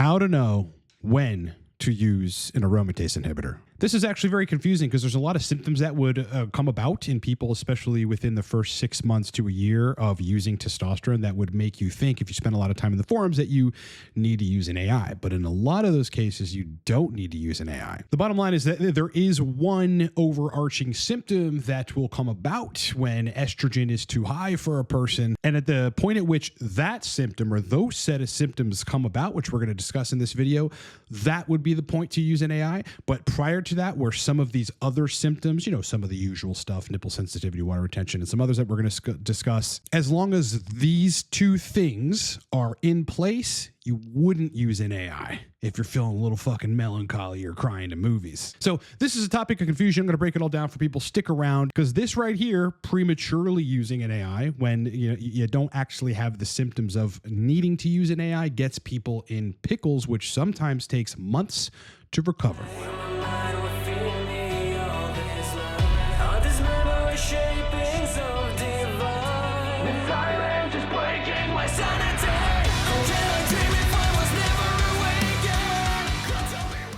How to know when to use an aromatase inhibitor. This is actually very confusing because there's a lot of symptoms that would come about in people, especially within the first 6 months to a year of using testosterone, that would make you think, if you spend a lot of time in the forums, that you need to use an AI. But in a lot of those cases, you don't need to use an AI. The bottom line is that there is one overarching symptom that will come about when estrogen is too high for a person. And at the point at which that symptom or those set of symptoms come about, which we're going to discuss in this video, that would be the point to use an AI. But prior to that, where some of these other symptoms, some of the usual stuff, nipple sensitivity, water retention, and some others that we're going to discuss, as long as these two things are in place, you wouldn't use an AI if you're feeling a little fucking melancholy or crying to movies. So this is a topic of confusion. I'm going to break it all down for people. Stick around, because this right here, prematurely using an AI when you don't actually have the symptoms of needing to use an AI, gets people in pickles, which sometimes takes months to recover.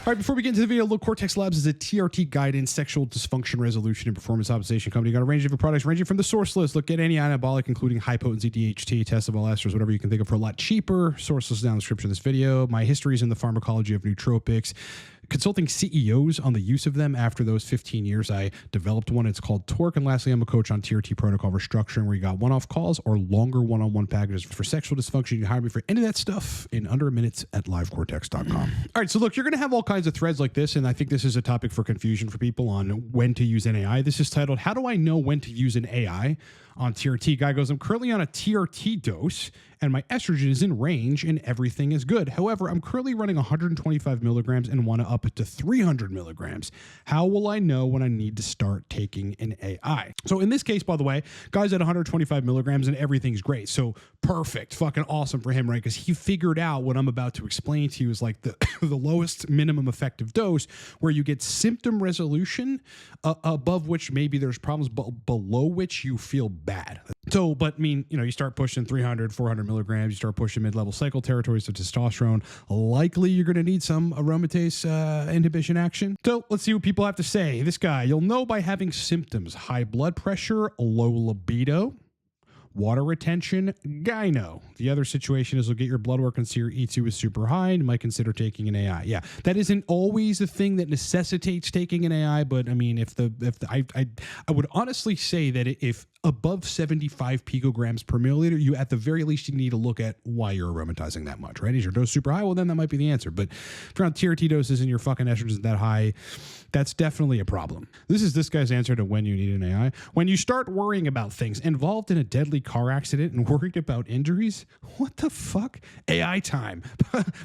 All right, before we get into the video, Low Cortex Labs is a TRT guidance, sexual dysfunction resolution, and performance optimization company. You got a range of different products ranging from the source list. Look at any anabolic, including high potency DHT, testable esters, whatever you can think of, for a lot cheaper. Source list down in the description of this video. My history is in the pharmacology of nootropics, consulting CEOs on the use of them. After those 15 years, I developed one. It's called Torque. And lastly, I'm a coach on TRT protocol restructuring, where you got one-off calls or longer one-on-one packages for sexual dysfunction. You can hire me for any of that stuff in under a minute at livecortex.com. All right, so look, you're going to have all kinds of threads like this, and I think this is a topic for confusion for people on when to use an AI. This is titled, How Do I Know When to Use an AI on TRT? Guy goes, I'm currently on a TRT dose, and my estrogen is in range and everything is good. However, I'm currently running 125 milligrams and want to up it to 300 milligrams. How will I know when I need to start taking an AI? So in this case, by the way, guy's at 125 milligrams and everything's great. So perfect, fucking awesome for him, right? Because he figured out what I'm about to explain to you is like the lowest minimum effective dose, where you get symptom resolution above which maybe there's problems, but below which you feel bad. So, but you start pushing 300, 400 milligrams, you start pushing mid-level cycle territories of testosterone, likely you're going to need some aromatase inhibition action. So let's see what people have to say. This guy, you'll know by having symptoms: high blood pressure, low libido, water retention, gyno. The other situation is you'll get your blood work and see your E2 is super high and you might consider taking an AI. Yeah, that isn't always the thing that necessitates taking an AI, but I mean, I would honestly say that if above 75 picograms per milliliter, you at the very least you need to look at why you're aromatizing that much, right? Is your dose super high? Well, then that might be the answer. But if you're on TRT doses and your fucking estrogen is that high, that's definitely a problem. This is this guy's answer to when you need an AI. When you start worrying about things: involved in a deadly car accident and worried about injuries, what the fuck? AI time.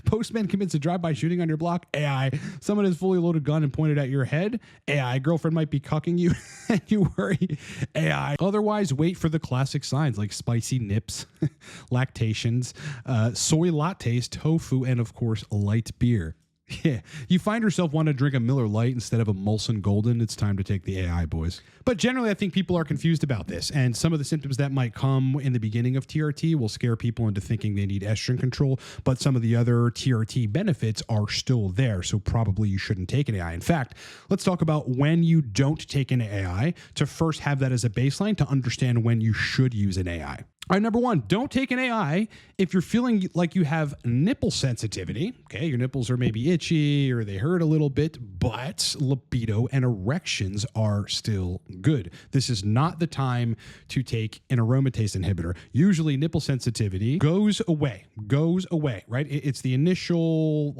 Postman commits a drive-by shooting on your block, AI. Someone has fully loaded gun and pointed at your head, AI. Girlfriend might be cucking you and you worry, AI. Otherwise, wait for the classic signs like spicy nips, lactations, soy lattes, tofu, and of course, light beer. Yeah, you find yourself wanting to drink a Miller Lite instead of a Molson Golden, it's time to take the AI, boys. But generally, I think people are confused about this, and some of the symptoms that might come in the beginning of TRT will scare people into thinking they need estrogen control, but some of the other TRT benefits are still there, so probably you shouldn't take an AI. In fact, let's talk about when you don't take an AI to first have that as a baseline to understand when you should use an AI. All right, number one, don't take an AI if you're feeling like you have nipple sensitivity. Okay, your nipples are maybe itchy or they hurt a little bit, but libido and erections are still good. This is not the time to take an aromatase inhibitor. Usually nipple sensitivity goes away, right? It's the initial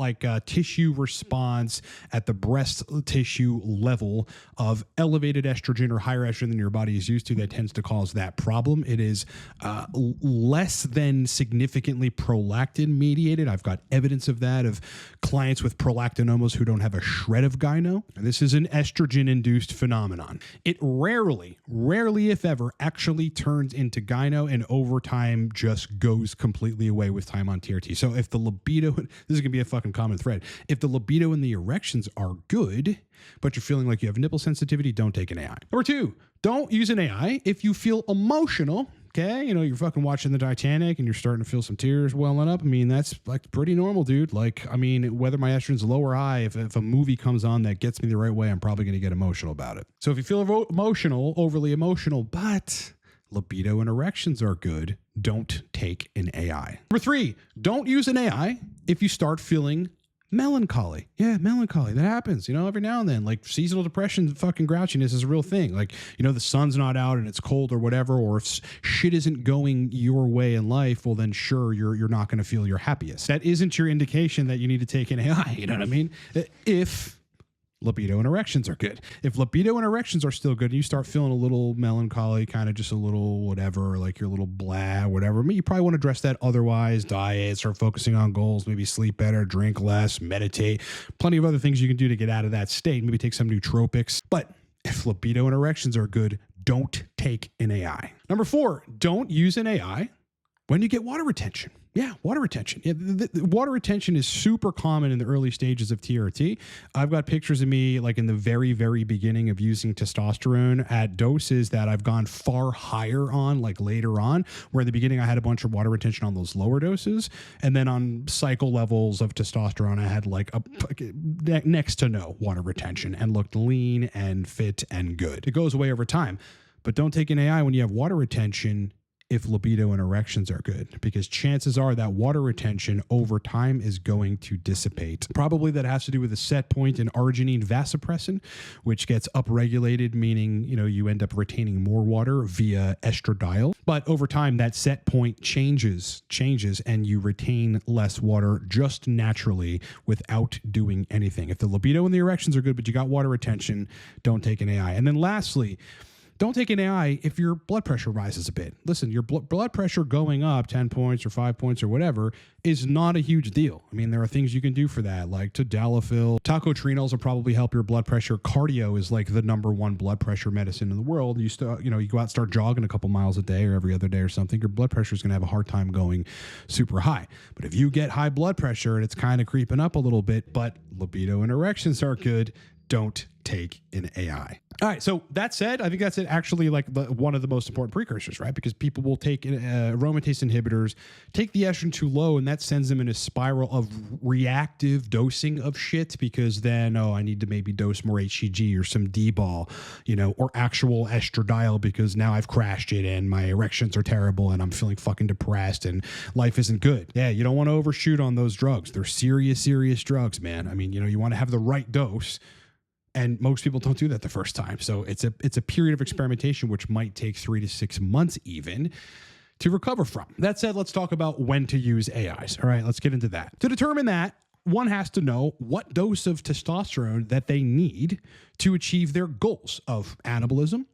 tissue response at the breast tissue level of elevated estrogen or higher estrogen than your body is used to that tends to cause that problem. It is less than significantly prolactin mediated. I've got evidence of that, of clients with prolactinomas who don't have a shred of gyno. And this is an estrogen induced phenomenon. It rarely if ever actually turns into gyno, and over time just goes completely away with time on TRT. So if the libido, this is gonna be a fucking common thread, if the libido and the erections are good, but you're feeling like you have nipple sensitivity, don't take an AI. Number two, don't use an AI if you feel emotional. okay. You know, you're fucking watching the Titanic and you're starting to feel some tears welling up. I mean, that's like pretty normal, dude. Like, I mean, whether my estrogen's low or high, if a movie comes on that gets me the right way, I'm probably going to get emotional about it. So if you feel emotional, overly emotional, but libido and erections are good, don't take an AI. Number 3, don't use an AI if you start feeling melancholy. Yeah, melancholy. That happens, you know, every now and then. Like seasonal depression, fucking grouchiness is a real thing. Like, you know, the sun's not out and it's cold or whatever, or if shit isn't going your way in life, well then sure, you're not going to feel your happiest. That isn't your indication that you need to take an AI, you know what I mean? If libido and erections are good. If libido and erections are still good and you start feeling a little melancholy, kind of just a little whatever, like you're a little blah, whatever, I mean, you probably want to address that otherwise. Diet, start focusing on goals, maybe sleep better, drink less, meditate. Plenty of other things you can do to get out of that state. Maybe take some nootropics. But if libido and erections are good, don't take an AI. Number 4, don't use an AI when you get water retention. Yeah, water retention. Yeah, the water retention is super common in the early stages of TRT. I've got pictures of me like in the very, very beginning of using testosterone at doses that I've gone far higher on, like later on, where in the beginning I had a bunch of water retention on those lower doses. And then on cycle levels of testosterone, I had like next to no water retention and looked lean and fit and good. It goes away over time. But don't take an AI when you have water retention if libido and erections are good, because chances are that water retention over time is going to dissipate. Probably that has to do with a set point in arginine vasopressin, which gets upregulated, meaning, you know, you end up retaining more water via estradiol. But over time, that set point changes, and you retain less water just naturally without doing anything. If the libido and the erections are good, but you got water retention, don't take an AI. And then lastly, don't take an AI if your blood pressure rises a bit. Listen, your blood pressure going up 10 points or 5 points or whatever is not a huge deal. I mean, there are things you can do for that, like tadalafil. Tocotrienols will probably help your blood pressure. Cardio is like the #1 blood pressure medicine in the world. You go out and start jogging a couple miles a day or every other day or something, your blood pressure is going to have a hard time going super high. But if you get high blood pressure and it's kind of creeping up a little bit, but libido and erections are good, don't take an AI. All right. So that said, I think that's actually like one of the most important precursors, right? Because people will take aromatase inhibitors, take the estrogen too low, and that sends them in a spiral of reactive dosing of shit, because then, I need to maybe dose more HCG or some D-ball, or actual estradiol, because now I've crashed it and my erections are terrible and I'm feeling fucking depressed and life isn't good. Yeah. You don't want to overshoot on those drugs. They're serious, serious drugs, man. I mean, you want to have the right dose. And most people don't do that the first time. So it's a period of experimentation, which might take 3 to 6 months even to recover from. That said, let's talk about when to use AIs. All right, let's get into that. To determine that, one has to know what dose of testosterone that they need to achieve their goals of anabolism,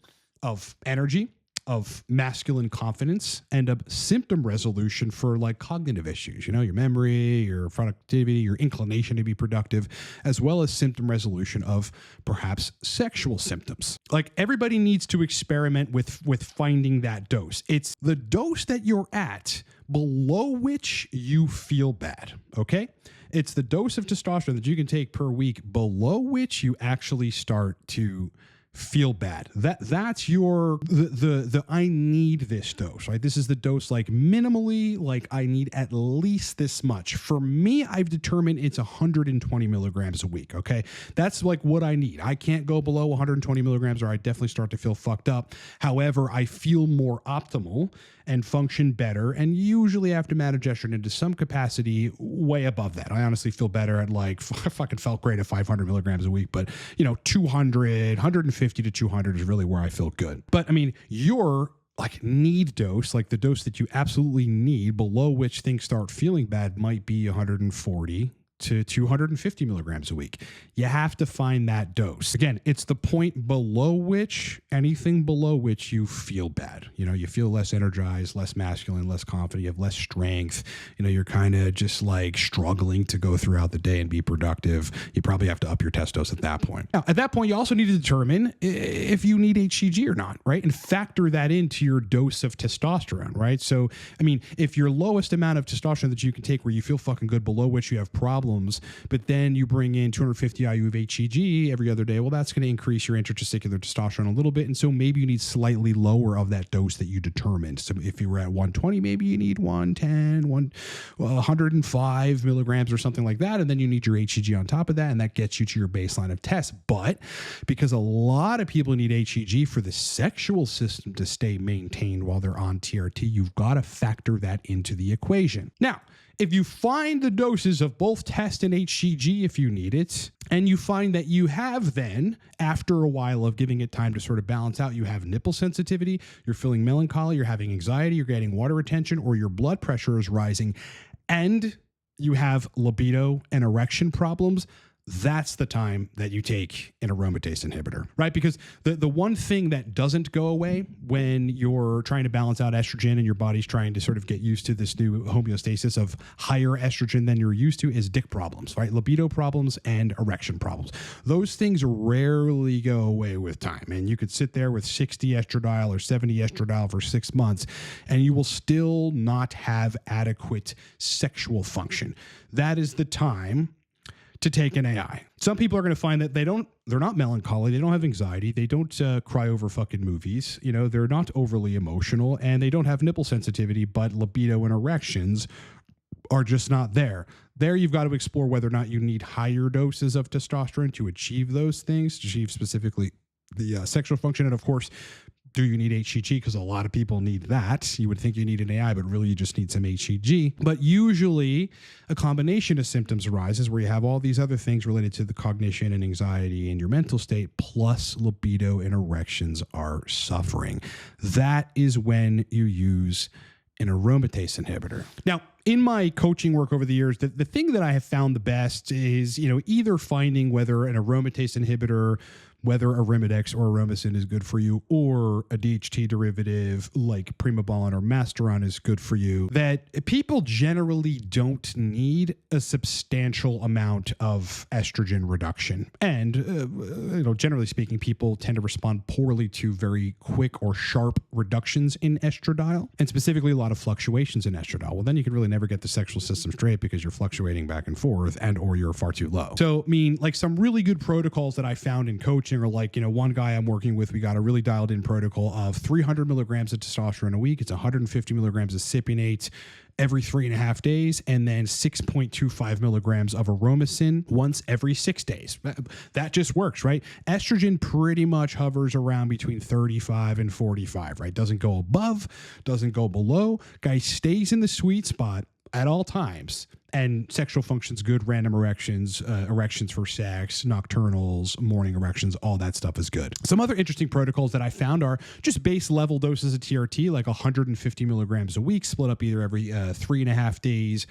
of energy, of masculine confidence, and of symptom resolution for like cognitive issues, your memory, your productivity, your inclination to be productive, as well as symptom resolution of perhaps sexual symptoms. Like, everybody needs to experiment with finding that dose. It's the dose that you're at below which you feel bad. Okay. It's the dose of testosterone that you can take per week below which you actually start to feel bad. That's your the I need this dose, right? This is the dose, like minimally, like I need at least this much. For me, I've determined it's 120 milligrams a week. Okay, that's like what I need. I can't go below 120 milligrams, or I definitely start to feel fucked up. However, I feel more optimal and function better, and usually have to manage estrogen into some capacity way above that. I honestly feel better at I fucking felt great at 500 milligrams a week, but 200, 150 to 200 is really where I feel good. But I mean, your like need dose, like the dose that you absolutely need, below which things start feeling bad, might be 140 to 250 milligrams a week. You have to find that dose. Again, it's the point below which, anything below which you feel bad. You feel less energized, less masculine, less confident, you have less strength. You're kind of just like struggling to go throughout the day and be productive. You probably have to up your test dose at that point. Now, at that point, you also need to determine if you need HCG or not, right? And factor that into your dose of testosterone, right? So, I mean, if your lowest amount of testosterone that you can take where you feel fucking good, below which you have problems, problems, but then you bring in 250 IU of HCG every other day, well, that's going to increase your intratesticular testosterone a little bit. And so maybe you need slightly lower of that dose that you determined. So if you were at 120, maybe you need 110, 105 milligrams or something like that. And then you need your HCG on top of that. And that gets you to your baseline of test. But because a lot of people need HCG for the sexual system to stay maintained while they're on TRT, you've got to factor that into the equation. Now, if you find the doses of both test and HCG if you need it, and you find that you have then, after a while of giving it time to sort of balance out, you have nipple sensitivity, you're feeling melancholy, you're having anxiety, you're getting water retention, or your blood pressure is rising, and you have libido and erection problems, that's the time that you take an aromatase inhibitor, right? Because the one thing that doesn't go away when you're trying to balance out estrogen and your body's trying to sort of get used to this new homeostasis of higher estrogen than you're used to is dick problems, right? Libido problems and erection problems. Those things rarely go away with time. And you could sit there with 60 estradiol or 70 estradiol for 6 months, and you will still not have adequate sexual function. That is the time to take an AI. Some people are going to find that they're not melancholy, they don't have anxiety, they don't cry over fucking movies, they're not overly emotional, and they don't have nipple sensitivity, but libido and erections are just not there. There you've got to explore whether or not you need higher doses of testosterone to achieve those things, to achieve specifically the sexual function. And of course, do you need HCG? Because a lot of people need that. You would think you need an AI, but really you just need some HCG. But usually a combination of symptoms arises where you have all these other things related to the cognition and anxiety and your mental state, plus libido and erections are suffering. That is when you use an aromatase inhibitor. Now, in my coaching work over the years, the thing that I have found the best is, either finding whether an aromatase inhibitor, whether Arimidex or Aromasin is good for you, or a DHT derivative like Primobolan or Masteron is good for you, that people generally don't need a substantial amount of estrogen reduction. And, generally speaking, people tend to respond poorly to very quick or sharp reductions in estradiol, and specifically a lot of fluctuations in estradiol. Well, then you can really never get the sexual system straight because you're fluctuating back and forth and or you're far too low. So, like some really good protocols that I found in coaching are like, one guy I'm working with, we got a really dialed in protocol of 300 milligrams of testosterone a week. It's 150 milligrams of cypionate every 3.5 days, and then 6.25 milligrams of Aromasin once every 6 days. That just works, right? Estrogen pretty much hovers around between 35 and 45, right? Doesn't go above, doesn't go below. Guy stays in the sweet spot at all times. And sexual function's good, random erections, erections for sex, nocturnals, morning erections, all that stuff is good. Some other interesting protocols that I found are just base level doses of TRT, like 150 milligrams a week, split up either every 3.5 days,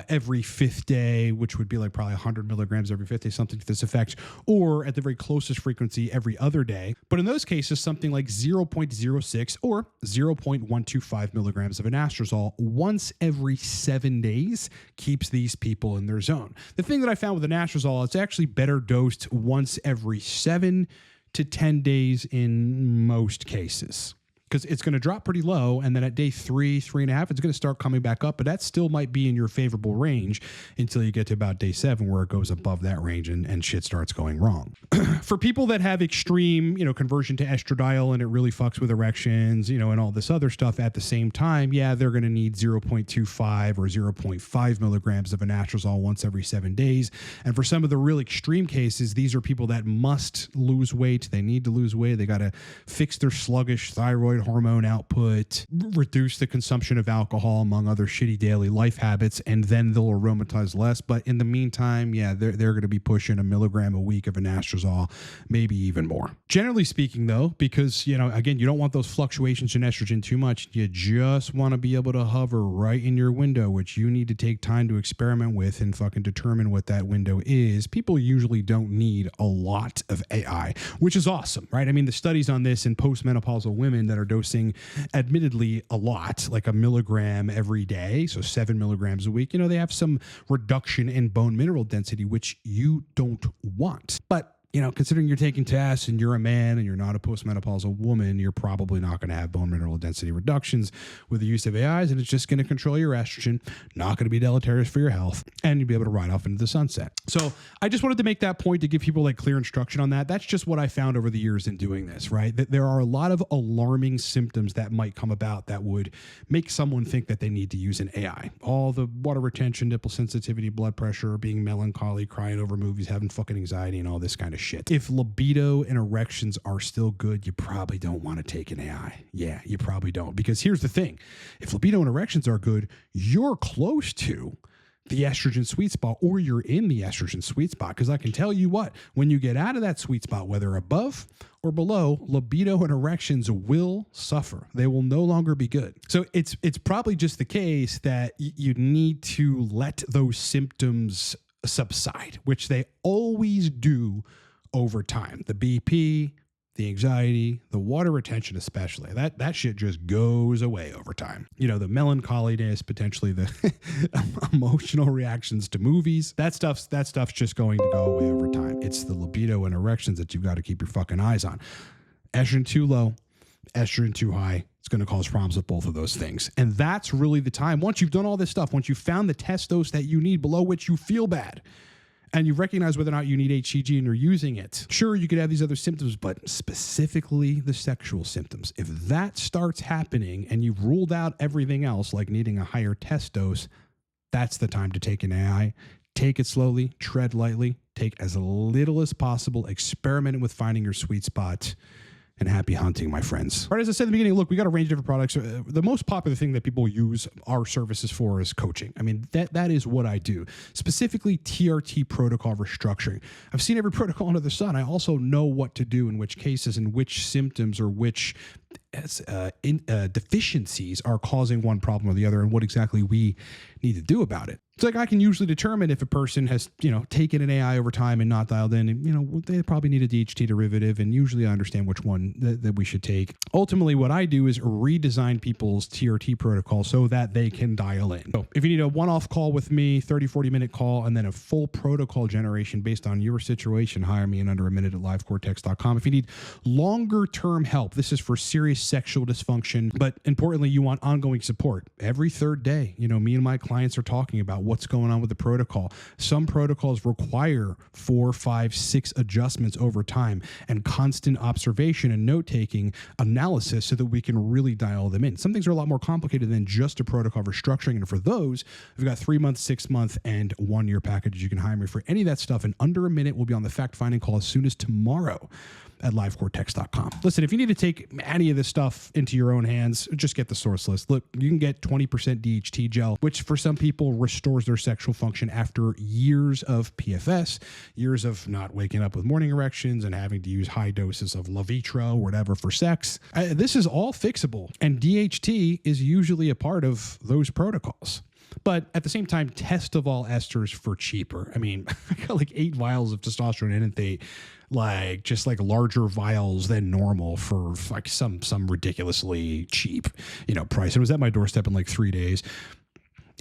every 5th day, which would be like probably 100 milligrams every 5th day, something to this effect, or at the very closest frequency every other day. But in those cases, something like 0.06 or 0.125 milligrams of anastrozole once every 7 days keeps these people in their zone. The thing that I found with anastrozole, it's actually better dosed once every 7 to 10 days in most cases, because it's going to drop pretty low, and then at day 3.5, it's going to start coming back up, but that still might be in your favorable range until you get to about day 7, where it goes above that range and shit starts going wrong. For people that have extreme, conversion to estradiol and it really fucks with erections, and all this other stuff at the same time, yeah, they're going to need 0.25 or 0.5 milligrams of anastrozole once every 7 days. And for some of the real extreme cases, these are people that must lose weight. They need to lose weight. They got to fix their sluggish thyroid hormone output, reduce the consumption of alcohol, among other shitty daily life habits, and then they'll aromatize less. But in the meantime, yeah, they're going to be pushing 1 milligram a week of anastrozole, maybe even more. Generally speaking, though, because, again, you don't want those fluctuations in estrogen too much. You just want to be able to hover right in your window, which you need to take time to experiment with and fucking determine what that window is. People usually don't need a lot of AI, which is awesome, right? The studies on this in postmenopausal women that are dosing admittedly a lot, like 1 milligram every day, so 7 milligrams a week, they have some reduction in bone mineral density, which you don't want. But considering you're taking tests and you're a man and you're not a postmenopausal woman, you're probably not going to have bone mineral density reductions with the use of AIs, and it's just going to control your estrogen, not going to be deleterious for your health, and you'll be able to ride off into the sunset. So I just wanted to make that point to give people like clear instruction on that. That's just what I found over the years in doing this, right? That there are a lot of alarming symptoms that might come about that would make someone think that they need to use an AI. All the water retention, nipple sensitivity, blood pressure, being melancholy, crying over movies, having fucking anxiety, and all this kind of shit. If libido and erections are still good, you probably don't want to take an AI. Yeah, you probably don't. Because here's the thing. If libido and erections are good, you're close to the estrogen sweet spot, or you're in the estrogen sweet spot. Because I can tell you what, when you get out of that sweet spot, whether above or below, libido and erections will suffer. They will no longer be good. So it's probably just the case that you need to let those symptoms subside, which they always do over time. The BP, the anxiety, the water retention especially, that shit just goes away over time. The melancholiness, potentially the emotional reactions to movies, that stuff's just going to go away over time. It's the libido and erections that you've got to keep your fucking eyes on. Estrogen too low, estrogen too high, it's going to cause problems with both of those things. And that's really the time. Once you've done all this stuff, once you've found the test dose that you need below which you feel bad, and you recognize whether or not you need HCG and you're using it. Sure, you could have these other symptoms, but specifically the sexual symptoms. If that starts happening and you've ruled out everything else, like needing a higher test dose, that's the time to take an AI. Take it slowly, tread lightly, take as little as possible, experiment with finding your sweet spot, and happy hunting, my friends. All right, as I said in the beginning, look, we got a range of different products. The most popular thing that people use our services for is coaching. I mean, that is what I do. Specifically, TRT protocol restructuring. I've seen every protocol under the sun. I also know what to do in which cases and which symptoms or which deficiencies are causing one problem or the other, and what exactly we need to do about it. It's like I can usually determine if a person has, taken an AI over time and not dialed in, and, they probably need a DHT derivative, and usually I understand which one that we should take. Ultimately, what I do is redesign people's TRT protocol so that they can dial in. So if you need a one-off call with me, 30, 40-minute call, and then a full protocol generation based on your situation, hire me in under a minute at livecortex.com. If you need longer-term help, this is for serious sexual dysfunction, but importantly, you want ongoing support. Every third day, me and my clients are talking about what's going on with the protocol. Some protocols require 4, 5, 6 adjustments over time and constant observation and note-taking analysis so that we can really dial them in. Some things are a lot more complicated than just a protocol restructuring. And for those, we've got 3-month, 6-month, and 1-year packages. You can hire me for any of that stuff in under a minute. We'll be on the fact-finding call as soon as tomorrow at livecortex.com. Listen, if you need to take any of this stuff into your own hands, just get the source list. Look, you can get 20% DHT gel, which for some people restores their sexual function after years of PFS, years of not waking up with morning erections and having to use high doses of Levitra or whatever for sex. This is all fixable, and DHT is usually a part of those protocols. But at the same time, test of all esters for cheaper. I mean, I got like 8 vials of testosterone enanthate, just larger vials than normal for like some ridiculously cheap, price. It was at my doorstep in like 3 days.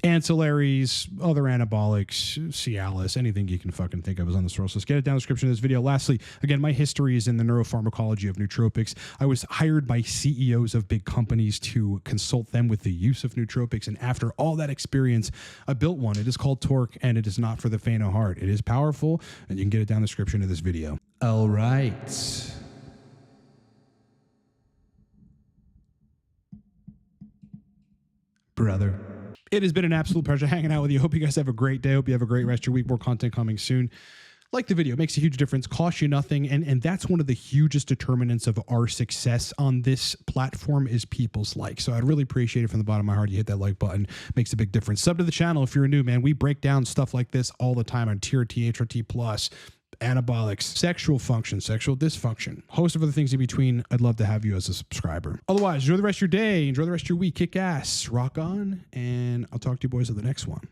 Ancillaries, other anabolics, Cialis, anything you can fucking think of is on the source list. Get it down in the description of this video. Lastly, again, my history is in the neuropharmacology of nootropics. I was hired by CEOs of big companies to consult them with the use of nootropics. And after all that experience, I built one. It is called Torque, and it is not for the faint of heart. It is powerful, and you can get it down in the description of this video. All right. Brother. It has been an absolute pleasure hanging out with you. Hope you guys have a great day. Hope you have a great rest of your week. More content coming soon. Like the video, it makes a huge difference, costs you nothing, and that's one of the hugest determinants of our success on this platform is people's likes. So I'd really appreciate it from the bottom of my heart. You hit that like button, makes a big difference. Sub to the channel if you're new, man. We break down stuff like this all the time on TRT, HRT plus, anabolics, sexual function, sexual dysfunction, host of other things in between. I'd love to have you as a subscriber. Otherwise, enjoy the rest of your day, enjoy the rest of your week, kick ass, rock on, and I'll talk to you boys at the next one.